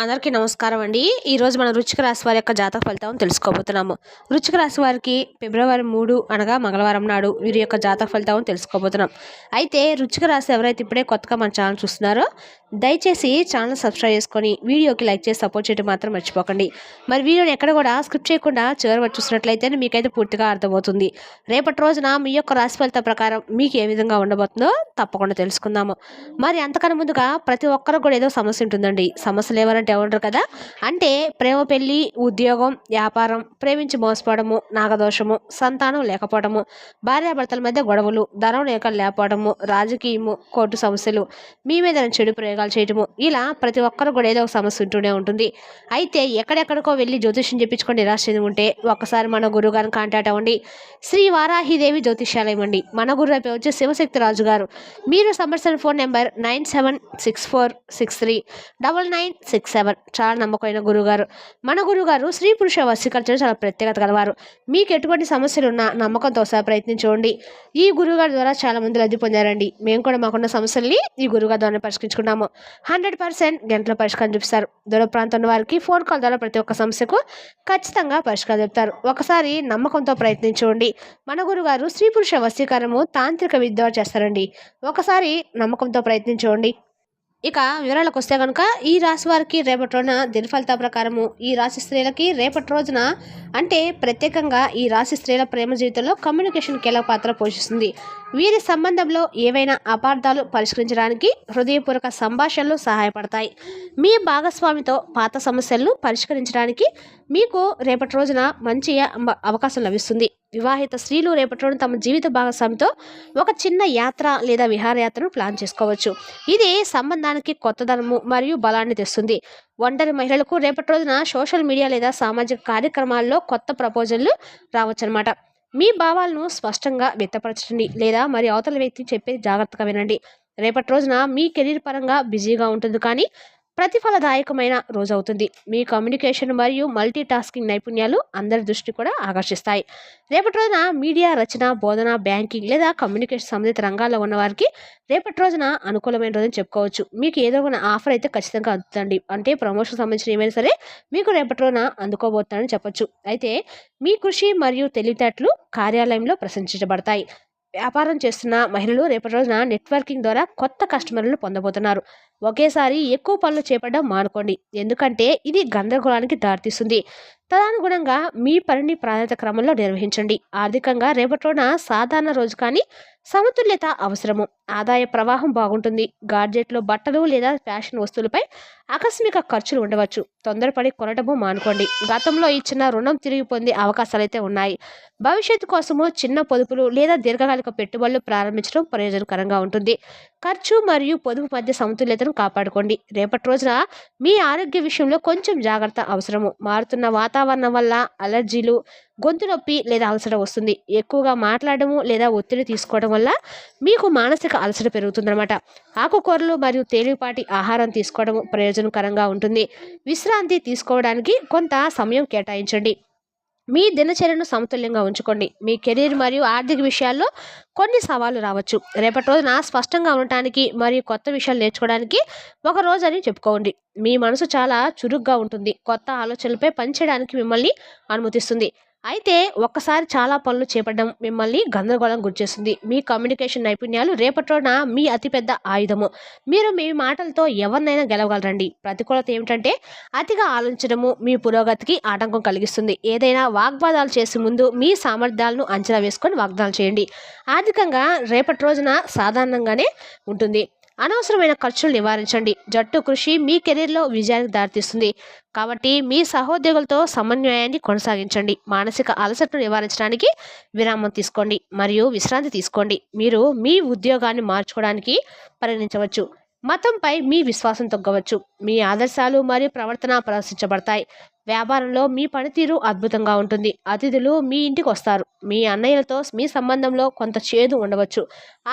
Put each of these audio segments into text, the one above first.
అందరికీ నమస్కారం అండి. ఈరోజు మనం వృశ్చిక రాశి వారి యొక్క జాతక ఫలితాలను తెలుసుకోబోతున్నాము. వృశ్చిక రాశి వారికి ఫిబ్రవరి 3 అనగా మంగళవారం నాడు వీరి యొక్క జాతక ఫలితాలను తెలుసుకోబోతున్నాం. అయితే వృశ్చిక రాశి ఎవరైతే ఇప్పుడే కొత్తగా మన ఛానల్ చూస్తున్నారో దయచేసి ఛానల్ సబ్స్క్రైబ్ చేసుకొని వీడియోకి లైక్ చేసి సపోర్ట్ చేయడం మాత్రం మర్చిపోకండి. మరి వీడియోని ఎక్కడ కూడా స్కిప్ చేయకుండా చివరి వరకు చూసినట్లయితే మీకైతే పూర్తిగా అర్థమవుతుంది. రేపటి రోజున మీ యొక్క రాశి ఫలితం ప్రకారం మీకు ఏ విధంగా ఉండబోతుందో తప్పకుండా తెలుసుకుందాము. మరి అంతకన్నా ముందుగా ప్రతి ఒక్కరికి కూడా ఏదో సమస్య ఉంటుందండి. సమస్యలు ఎవరంటే ఉంటారు కదా, అంటే ప్రేమ, పెళ్లి, ఉద్యోగం, వ్యాపారం, ప్రేమించి మోసపోవడము, నాగదోషము, సంతానం లేకపోవడము, భార్యాభర్తల మధ్య గొడవలు, ధనం లేకపోవడము, రాజకీయము, కోర్టు సమస్యలు, మీ మీద చెడు ప్రయోగాలు చేయటము, ఇలా ప్రతి ఒక్కరు కూడా ఏదో ఒక సమస్య ఉంటూనే ఉంటుంది. అయితే ఎక్కడెక్కడికో వెళ్ళి జ్యోతిష్యం చెప్పించుకొని నిరాశ చెంది ఉంటే ఒక్కసారి మన గురువు గారిని కాంటాక్ట్ అవ్వండి. శ్రీ వారాహిదేవి జ్యోతిష్యాలయం అండి. మన గురువు పేరు వచ్చి శివశక్తి రాజు గారు. మీరు సంప్రదించిన ఫోన్ నెంబర్ 9764639967. చాలా నమ్మకమైన గురుగారు. మన గురుగారు స్త్రీ పురుష వశీకరణ చాలా ప్రత్యేకత గలవారు. మీకు ఎటువంటి సమస్యలు ఉన్నా నమ్మకంతో ఒకసారి ప్రయత్నించండి. ఈ గురుగారి ద్వారా చాలా మంది లబ్ధి పొందారండి. మేము కూడా మాకున్న సమస్యల్ని ఈ గురుగారి ద్వారా పరిష్కరించుకున్నాము. 100% గంటల పరిష్కారం చూపిస్తారు. దూర ప్రాంతం వారికి ఫోన్ కాల్ ద్వారా ప్రతి ఒక్క సమస్యకు ఖచ్చితంగా పరిష్కారం చెప్తారు. ఒకసారి నమ్మకంతో ప్రయత్నించండి. మన గురుగారు స్త్రీ పురుష వశీకరణము తాంత్రిక విద్య చేస్తారండి. ఒకసారి నమ్మకంతో ప్రయత్నించండి. ఇక వివరాలకు వస్తే కనుక ఈ రాశి వారికి రేపటి రోజున దిన ఫలితాల ప్రకారము ఈ రాశి స్త్రీలకి రేపటి రోజున అంటే ప్రత్యేకంగా ఈ రాశి స్త్రీల ప్రేమ జీవితంలో కమ్యూనికేషన్ కీలక పాత్ర పోషిస్తుంది. వీరి సంబంధంలో ఏవైనా అపార్థాలు పరిష్కరించడానికి హృదయపూర్వక సంభాషణలు సహాయపడతాయి. మీ భాగస్వామితో పాత సమస్యలను పరిష్కరించడానికి మీకు రేపటి రోజున మంచి అవకాశం లభిస్తుంది. వివాహిత స్త్రీలు రేపటి రోజున తమ జీవిత భాగస్వామితో ఒక చిన్న యాత్ర లేదా విహారయాత్రను ప్లాన్ చేసుకోవచ్చు. ఇది సంబంధానికి కొత్తదనము మరియు బలాన్ని తెస్తుంది. ఒంటరి మహిళలకు రేపటి రోజున సోషల్ మీడియా లేదా సామాజిక కార్యక్రమాల్లో కొత్త ప్రపోజల్లు రావచ్చు అనమాట. మీ భావాలను స్పష్టంగా వ్యక్తపరచండి లేదా మరి అవతల వ్యక్తి చెప్పేది జాగ్రత్తగా వినండి. రేపటి రోజున మీ కెరీర్ పరంగా బిజీగా ఉంటుంది, కానీ ప్రతిఫలదాయకమైన రోజు అవుతుంది. మీ కమ్యూనికేషన్ మరియు మల్టీ టాస్కింగ్ నైపుణ్యాలు అందరి దృష్టి కూడా ఆకర్షిస్తాయి. రేపటి రోజున మీడియా, రచన, బోధన, బ్యాంకింగ్ లేదా కమ్యూనికేషన్ సంబంధిత రంగాల్లో ఉన్న వారికి రేపటి రోజున అనుకూలమైన రోజుని చెప్పుకోవచ్చు. మీకు ఏదో ఒక ఆఫర్ అయితే ఖచ్చితంగా అందుతుంది. అంటే ప్రమోషన్ సంబంధించిన ఏమైనా సరే మీకు రేపటి రోజున అందుకోబోతానని చెప్పొచ్చు. అయితే మీ కృషి మరియు తెలివితేటలు కార్యాలయంలో ప్రశంసించబడతాయి. వ్యాపారం చేస్తున్న మహిళలు రేపటి రోజున నెట్వర్కింగ్ ద్వారా కొత్త కస్టమర్లను పొందబోతున్నారు. ఒకేసారి ఎక్కువ పనులు చేపట్టడం మానుకోండి, ఎందుకంటే ఇది గందరగోళానికి దారితీస్తుంది. తదనుగుణంగా మీ పనిని ప్రాధాన్యత క్రమంలో నిర్వహించండి. ఆర్థికంగా రేపటి రోజున సాధారణ రోజు, కానీ సమతుల్యత అవసరము. ఆదాయ ప్రవాహం బాగుంటుంది. గాడ్జెట్లు, బట్టలు లేదా ఫ్యాషన్ వస్తువులపై ఆకస్మిక ఖర్చులు ఉండవచ్చు. తొందరపడి కొనటము మానుకోండి. గతంలో ఇచ్చిన రుణం తిరిగి పొందే అవకాశాలు అయితే ఉన్నాయి. భవిష్యత్తు కోసము చిన్న పొదుపులు లేదా దీర్ఘకాలిక పెట్టుబడులు ప్రారంభించడం ప్రయోజనకరంగా ఉంటుంది. ఖర్చు మరియు పొదుపు మధ్య సమతుల్యతను కాపాడుకోండి. రేపటి రోజున మీ ఆరోగ్య విషయంలో కొంచెం జాగ్రత్త అవసరము. మారుతున్న వాతావరణం వల్ల అలర్జీలు, గొంతు నొప్పి లేదా అలసట వస్తుంది. ఎక్కువగా మాట్లాడము లేదా ఒత్తిడి తీసుకోవడం వల్ల మీకు మానసిక అలసట పెరుగుతుందన్నమాట. ఆకుకూరలు మరియు తేలికపాటి ఆహారం తీసుకోవడం ప్రయోజనకరంగా ఉంటుంది. విశ్రాంతి తీసుకోవడానికి కొంత సమయం కేటాయించండి. మీ దినచర్యను సమతుల్యంగా ఉంచుకోండి. మీ కెరీర్ మరియు ఆర్థిక విషయాల్లో కొన్ని సవాళ్లు రావచ్చు. రేపటి రోజున స్పష్టంగా ఉండటానికి మరియు కొత్త విషయాలు నేర్చుకోవడానికి ఒక రోజు అని చెప్పుకోండి. మీ మనసు చాలా చురుగ్గా ఉంటుంది. కొత్త ఆలోచనలపై పనిచేయడానికి మిమ్మల్ని అనుమతిస్తుంది. అయితే ఒక్కసారి చాలా పనులు చేపట్టడం మిమ్మల్ని గందరగోళం గురిచేస్తుంది. మీ కమ్యూనికేషన్ నైపుణ్యాలు రేపటి రోజున మీ అతిపెద్ద ఆయుధము. మీరు మీ మాటలతో ఎవరినైనా గెలవగలరండి. ప్రతికూలత ఏమిటంటే అతిగా ఆలోచించడము మీ పురోగతికి ఆటంకం కలిగిస్తుంది. ఏదైనా వాగ్వాదాలు చేసే ముందు మీ సామర్థ్యాలను అంచనా వేసుకొని వాగ్దానాలు చేయండి. ఆర్థికంగా రేపటి రోజున సాధారణంగానే ఉంటుంది. అనవసరమైన ఖర్చులు నివారించండి. జట్టు కృషి మీ కెరీర్లో విజయానికి దారితీస్తుంది. కాబట్టి మీ సహోద్యోగులతో సమన్వయాన్ని కొనసాగించండి. మానసిక అలసటను నివారించడానికి విరామం తీసుకోండి మరియు విశ్రాంతి తీసుకోండి. మీరు మీ ఉద్యోగాన్ని మార్చుకోవడానికి పరిగణించవచ్చు. మతంపై మీ విశ్వాసం తగ్గవచ్చు. మీ ఆదర్శాలు మరియు ప్రవర్తన ప్రదర్శించబడతాయి. వ్యాపారంలో మీ పనితీరు అద్భుతంగా ఉంటుంది. అతిథులు మీ ఇంటికి వస్తారు. మీ అన్నయ్యలతో మీ సంబంధంలో కొంత చేదు ఉండవచ్చు.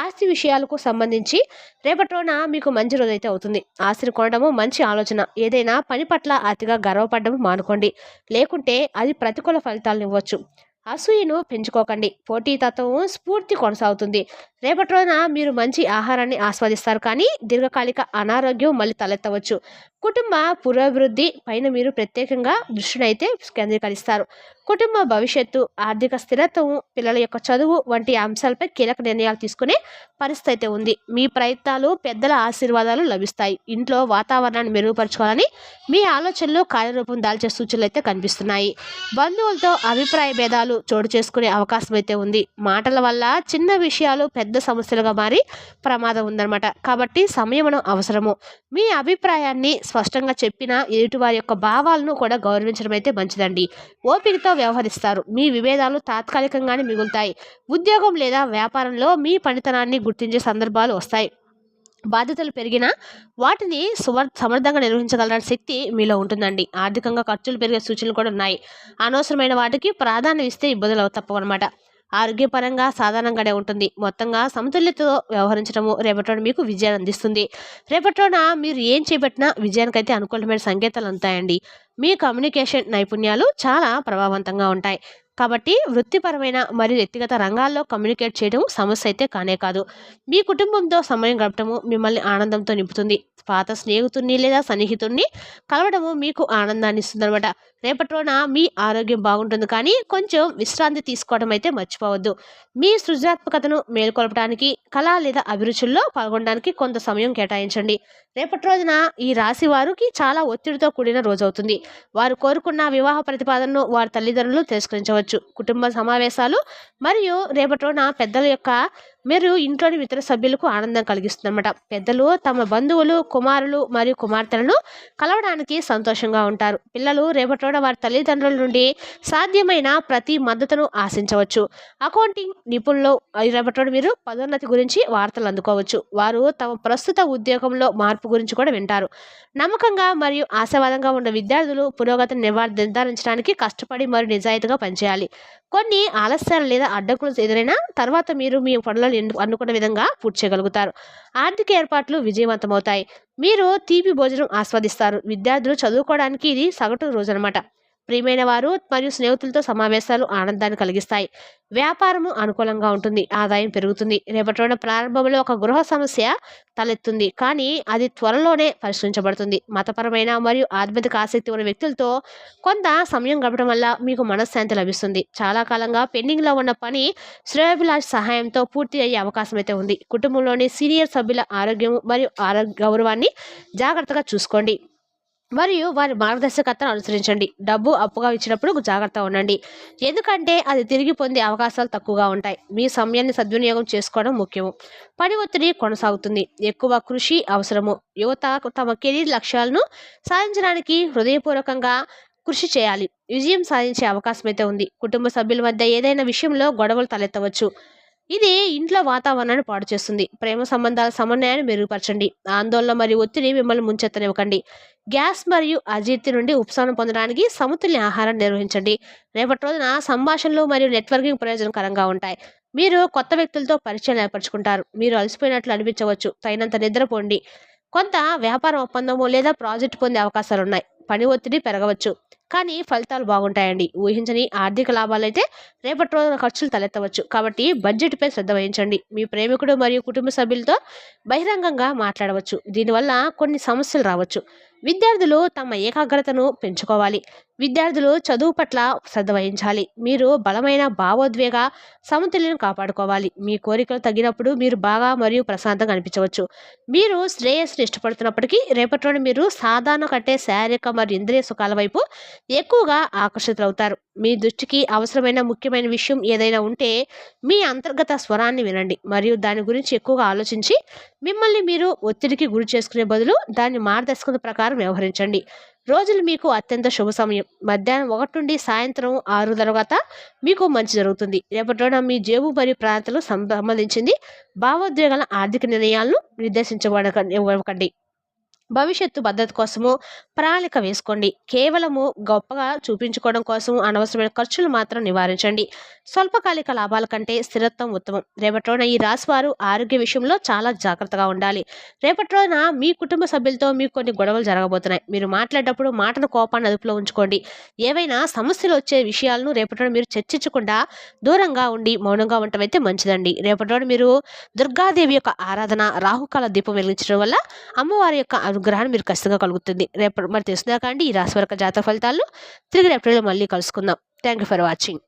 ఆస్తి విషయాలకు సంబంధించి రేపటి రోజున మీకు మంచి రోజైతే అవుతుంది. ఆస్తిని కొనడము మంచి ఆలోచన. ఏదైనా పని పట్ల అతిగా గర్వపడడం మానుకోండి, లేకుంటే అది ప్రతికూల ఫలితాలను ఇవ్వచ్చు. అసూయను పెంచుకోకండి. పోటీతత్వం స్ఫూర్తి కొనసాగుతుంది. రేపటి రోజున మీరు మంచి ఆహారాన్ని ఆస్వాదిస్తారు, కానీ దీర్ఘకాలిక అనారోగ్యం మళ్ళీ తలెత్తవచ్చు. కుటుంబ పురోభివృద్ధి పైన మీరు ప్రత్యేకంగా దృష్టినైతే కేంద్రీకరిస్తారు. కుటుంబ భవిష్యత్తు, ఆర్థిక స్థిరత్వం, పిల్లల యొక్క చదువు వంటి అంశాలపై కీలక నిర్ణయాలు తీసుకునే పరిస్థితి అయితే ఉంది. మీ ప్రయత్నాలు పెద్దల ఆశీర్వాదాలు లభిస్తాయి. ఇంట్లో వాతావరణాన్ని మెరుగుపరచుకోవాలని మీ ఆలోచనలు కార్యరూపం దాల్చే సూచనలు అయితే కనిపిస్తున్నాయి. బంధువులతో అభిప్రాయ భేదాలు చోటు చేసుకునే అవకాశం అయితే ఉంది. మాటల వల్ల చిన్న విషయాలు పెద్ద సమస్యలుగా మారి ప్రమాదం ఉందన్నమాట. కాబట్టి సంయమనం అవసరము. మీ అభిప్రాయాన్ని స్పష్టంగా చెప్పిన ఎదుటివారి యొక్క భావాలను కూడా గౌరవించడం అయితే మంచిదండి. ఓపికతో వ్యవహరిస్తారు. మీ విభేదాలు తాత్కాలికంగానే మిగులుతాయి. ఉద్యోగం లేదా వ్యాపారంలో మీ పనితనాన్ని గుర్తించే సందర్భాలు వస్తాయి. బాధ్యతలు పెరిగినా వాటిని సమర్థంగా నిర్వహించగలసిన శక్తి మీలో ఉంటుందండి. ఆర్థికంగా ఖర్చులు పెరిగే సూచనలు కూడా ఉన్నాయి. అనవసరమైన వాటికి ప్రాధాన్యం ఇస్తే ఇబ్బందులు తప్పవన్నమాట. ఆరోగ్యపరంగా సాధారణంగానే ఉంటుంది. మొత్తంగా సమతుల్యతతో వ్యవహరించడము రేపటి మీకు విజయాన్ని అందిస్తుంది. రేపటిలోన మీరు ఏం చేపట్టినా విజయానికైతే అనుకూలమైన సంకేతాలు ఉంటాయండి. మీ కమ్యూనికేషన్ నైపుణ్యాలు చాలా ప్రభావవంతంగా ఉంటాయి. కాబట్టి వృత్తిపరమైన మరియు వ్యక్తిగత రంగాల్లో కమ్యూనికేట్ చేయడం సమస్య అయితే కానే కాదు. మీ కుటుంబంతో సమయం గడపడము మిమ్మల్ని ఆనందంతో నింపుతుంది. పాత స్నేహితుడిని లేదా సన్నిహితుడిని కలవడము మీకు ఆనందాన్ని ఇస్తుంది అనమాట. రేపటి రోజున మీ ఆరోగ్యం బాగుంటుంది, కానీ కొంచెం విశ్రాంతి తీసుకోవడం అయితే మర్చిపోవద్దు. మీ సృజనాత్మకతను మేల్కొల్పడానికి, కళ లేదా అభిరుచుల్లో పాల్గొనడానికి కొంత సమయం కేటాయించండి. రేపటి రోజున ఈ రాశి వారికి చాలా ఒత్తిడితో కూడిన రోజు అవుతుంది. వారు కోరుకున్న వివాహ ప్రతిపాదనను వారి తల్లిదండ్రులు తిరస్కరించవచ్చు. కుటుంబ సమావేశాలు మరియు రేపటి రోజున పెద్దల యొక్క మీరు ఇంట్లోని ఇతర సభ్యులకు ఆనందం కలిగిస్తుందన్నమాట. పెద్దలు తమ బంధువులు, కుమారులు మరియు కుమార్తెలను కలవడానికి సంతోషంగా ఉంటారు. పిల్లలు రేపటి రోజున వారి తల్లిదండ్రుల నుండి సాధ్యమైన ప్రతి మద్దతును ఆశించవచ్చు. అకౌంటింగ్ నిపుణులు రేపటి రోజున మీరు పదోన్నతి గురించి వార్తలు అందుకోవచ్చు. వారు తమ ప్రస్తుత ఉద్యోగంలో మార్పు గురించి కూడా వింటారు. నమ్మకంగా మరియు ఆశావాదంగా ఉన్న విద్యార్థులు పురోగతిని నిర్ధారించడానికి కష్టపడి మరియు నిజాయితీగా పనిచేయాలి. కొన్ని ఆలస్యాలు లేదా అడ్డంకులు ఎదురైనా తర్వాత మీరు మీ పనులను అనుకున్న విధంగా పూర్తి చేయగలుగుతారు. ఆర్థిక ఏర్పాట్లు విజయవంతమవుతాయి. మీరు తీపి భోజనం ఆస్వాదిస్తారు. విద్యార్థులు చదువుకోవడానికి ఇది సగటు రోజు అనమాట. ప్రియమైన వారు మరియు స్నేహితులతో సమావేశాలు ఆనందాన్ని కలిగిస్తాయి. వ్యాపారము అనుకూలంగా ఉంటుంది. ఆదాయం పెరుగుతుంది. రేపటి రోజున ప్రారంభంలో ఒక గృహ సమస్య తలెత్తుంది, కానీ అది త్వరలోనే పరిష్కరించబడుతుంది. మతపరమైన మరియు ఆధ్యాత్మిక ఆసక్తి ఉన్న వ్యక్తులతో కొంత సమయం గడపడం వల్ల మీకు మనశ్శాంతి లభిస్తుంది. చాలా కాలంగా పెండింగ్లో ఉన్న పని శ్రేయోభిలాష్ సహాయంతో పూర్తి అయ్యే అవకాశం అయితే ఉంది. కుటుంబంలోని సీనియర్ సభ్యుల ఆరోగ్యం మరియు గౌరవాన్ని జాగ్రత్తగా చూసుకోండి మరియు వారి మార్గదర్శకతను అనుసరించండి. డబ్బు అప్పుగా ఇచ్చినప్పుడు జాగ్రత్తగా ఉండండి, ఎందుకంటే అది తిరిగి పొందే అవకాశాలు తక్కువగా ఉంటాయి. మీ సమయాన్ని సద్వినియోగం చేసుకోవడం ముఖ్యము. పని ఒత్తిడి కొనసాగుతుంది. ఎక్కువ కృషి అవసరము. యువత తమ కెరీర్ లక్ష్యాలను సాధించడానికి హృదయపూర్వకంగా కృషి చేయాలి. విజయం సాధించే అవకాశం అయితే ఉంది. కుటుంబ సభ్యుల మధ్య ఏదైనా విషయంలో గొడవలు తలెత్తవచ్చు. ఇది ఇంట్లో వాతావరణాన్ని పాడు చేస్తుంది. ప్రేమ సంబంధాల సమన్వయాన్ని మెరుగుపరచండి. ఆందోళన మరియు ఒత్తిడి మిమ్మల్ని ముంచెత్తనివ్వకండి. గ్యాస్ మరియు అజీర్తి నుండి ఉపశమనం పొందడానికి సమతుల్య ఆహారం నిర్వహించండి. రేపటి రోజున సంభాషణలు మరియు నెట్వర్కింగ్ ప్రయోజనకరంగా ఉంటాయి. మీరు కొత్త వ్యక్తులతో పరిచయం ఏర్పరచుకుంటారు. మీరు అలసిపోయినట్లు అనిపించవచ్చు. తగినంత నిద్రపోండి. కొంత వ్యాపార ఒప్పందము లేదా ప్రాజెక్టు పొందే అవకాశాలు ఉన్నాయి. పని ఒత్తిడి పెరగవచ్చు, కానీ ఫలితాలు బాగుంటాయండి. ఊహించని ఆర్థిక లాభాలైతే రేపటి రోజున ఖర్చులు తలెత్తవచ్చు. కాబట్టి బడ్జెట్పై శ్రద్ధ వహించండి. మీ ప్రేమికుడు మరియు కుటుంబ సభ్యులతో బహిరంగంగా మాట్లాడవచ్చు. దీనివల్ల కొన్ని సమస్యలు రావచ్చు. విద్యార్థులు తమ ఏకాగ్రతను పెంచుకోవాలి. విద్యార్థులు చదువు పట్ల శ్రద్ధ వహించాలి. మీరు బలమైన భావోద్వేగ సమతుల్యను కాపాడుకోవాలి. మీ కోరికలు తగ్గినప్పుడు మీరు బాగా మరియు ప్రశాంతంగా అనిపించవచ్చు. మీరు శ్రేయస్సును ఇష్టపడుతున్నప్పటికీ రేపటిలోని మీరు సాధారణ కంటే శారీరక మరియు ఇంద్రియ సుఖాల వైపు ఎక్కువగా ఆకర్షితులవుతారు. మీ దృష్టికి అవసరమైన ముఖ్యమైన విషయం ఏదైనా ఉంటే మీ అంతర్గత స్వరాన్ని వినండి మరియు దాని గురించి ఎక్కువగా ఆలోచించి మిమ్మల్ని మీరు ఒత్తిడికి గురి చేసుకునే బదులు దాని మార్గదర్శకత ప్రకారం వ్యవహరించండి. రోజులు మీకు అత్యంత శుభ సమయం. మధ్యాహ్నం 1 నుండి సాయంత్రం 6 తర్వాత మీకు మంచి జరుగుతుంది. రేపటి రోజున మీ జేబు మరియు ప్రాంతాలకు సంబంధించింది భావోద్వేగాల ఆర్థిక నిర్ణయాలను నిర్దేశించబడకండి. భవిష్యత్తు భద్రత కోసము ప్రణాళిక వేసుకోండి. కేవలము గొప్పగా చూపించుకోవడం కోసం అనవసరమైన ఖర్చులు మాత్రం నివారించండి. స్వల్పకాలిక లాభాల కంటే స్థిరత్వం ఉత్తమం. రేపటి రోజున ఈ రాశి వారు ఆరోగ్య విషయంలో చాలా జాగ్రత్తగా ఉండాలి. రేపటి రోజున మీ కుటుంబ సభ్యులతో మీకు కొన్ని గొడవలు జరగబోతున్నాయి. మీరు మాట్లాడేటప్పుడు మాటను కోపాన్ని అదుపులో ఉంచుకోండి. ఏవైనా సమస్యలు వచ్చే విషయాలను రేపటి రోజున మీరు చర్చించకుండా దూరంగా ఉండి మౌనంగా ఉండటం అయితే మంచిదండి. రేపటి రోజున మీరు దుర్గాదేవి యొక్క ఆరాధన, రాహుకాల దీపం వెలిగించడం వల్ల అమ్మవారి యొక్క అనుగ్రహాన్ని మీరు ఖచ్చితంగా కలుగుతుంది. రేపు మరి తెలుసుకుందాం ఈ రాశి వర్గ జాతక ఫలితాలు తిరిగి రేపటిలో మళ్ళీ కలుసుకుందాం. Thank you for watching.